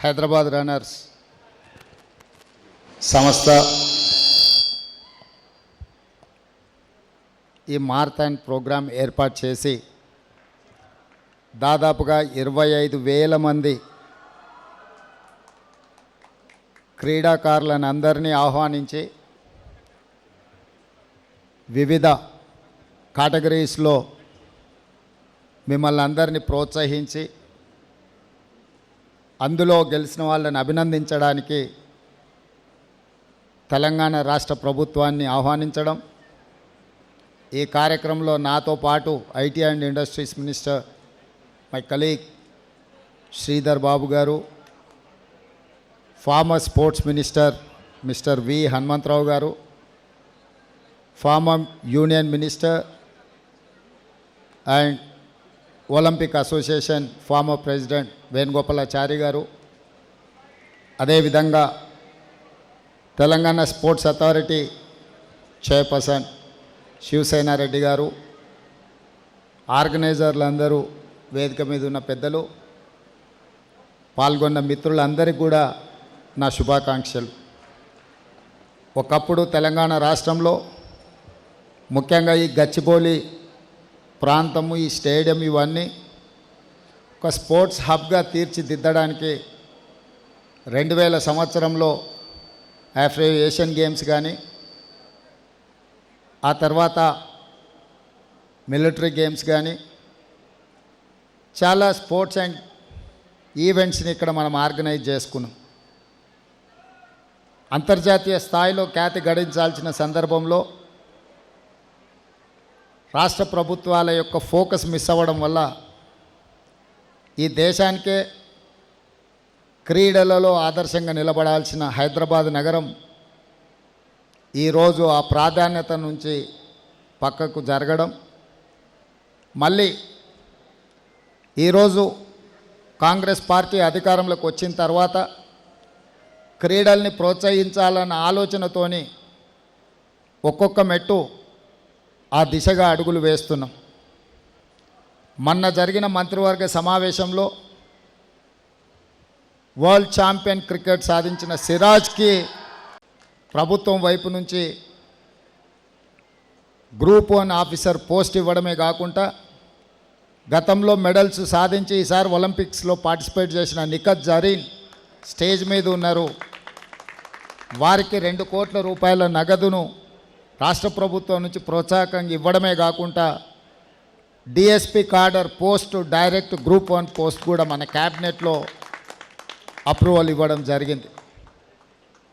Hyderabad runners సంస్థ ఈ marathon programme ఏర్పాటు చేసి దాదాపుగా 25,000 మంది క్రీడాకారులను అందరినీ ఆహ్వానించి వివిధ కేటగిరీస్లో మిమ్మల్ని అందరినీ ప్రోత్సహించి అందులో గెలిచిన వాళ్ళని అభినందించడానికి తెలంగాణ రాష్ట్ర ప్రభుత్వాన్ని ఆహ్వానించడం, ఈ కార్యక్రమంలో నాతో పాటు IT and industries minister my colleague Sridhar Babu garu, former sports minister mister V Hanumantha Rao garu, former union minister and Olympic association former president Venugopalachari garu, అదేవిధంగా Telangana sports authority chairperson Shivasena Reddy garu, ఆర్గనైజర్లందరూ, వేదిక మీద ఉన్న పెద్దలు, పాల్గొన్న మిత్రులందరికీ కూడా నా శుభాకాంక్షలు. ఒకప్పుడు తెలంగాణ రాష్ట్రంలో ముఖ్యంగా ఈ గచ్చిబౌలి ప్రాంతము, ఈ స్టేడియం, ఇవన్నీ ఒక స్పోర్ట్స్ హబ్గా తీర్చిదిద్దడానికి 2000 సంవత్సరంలో ఆఫ్రో ఏషియన్ గేమ్స్ కానీ, ఆ తర్వాత మిలిటరీ గేమ్స్ కానీ, చాలా స్పోర్ట్స్ అండ్ ఈవెంట్స్ని ఇక్కడ మనం ఆర్గనైజ్ చేసుకున్నాం. అంతర్జాతీయ స్థాయిలో ఖ్యాతి గడించాల్సిన సందర్భంలో రాష్ట్ర ప్రభుత్వాల యొక్క ఫోకస్ మిస్ అవ్వడం వల్ల ఈ దేశానికే క్రీడలలో ఆదర్శంగా నిలబడాల్సిన హైదరాబాద్ నగరం ఈరోజు ఆ ప్రాధాన్యత నుంచి పక్కకు జరగడం, మళ్ళీ ఈరోజు కాంగ్రెస్ పార్టీ అధికారంలోకి వచ్చిన తర్వాత క్రీడల్ని ప్రోత్సహించాలన్న ఆలోచనతోని ఒక్కొక్క మెట్టు ఆ దిశగా అడుగులు వేస్తున్నాం. మొన్న జరిగిన మంత్రివర్గ సమావేశంలో వరల్డ్ ఛాంపియన్ క్రికెట్ సాధించిన సిరాజ్కి ప్రభుత్వం వైపు నుంచి గ్రూప్ 1 ఆఫీసర్ పోస్ట్ ఇవ్వడమే కాకుండా గతంలో మెడల్స్ సాధించి ఈసారి ఒలింపిక్స్లో పార్టిసిపేట్ చేసిన నిఖత్ జరీన్ స్టేజ్ మీద ఉన్నారు. వారికి 2 కోట్ల రూపాయల నగదును రాష్ట్ర ప్రభుత్వం నుంచి ప్రోత్సాహకంగా ఇవ్వడమే కాకుండా DSP కార్డర్ post, direct group 1 post కూడా మన క్యాబినెట్లో అప్రూవల్ ఇవ్వడం జరిగింది.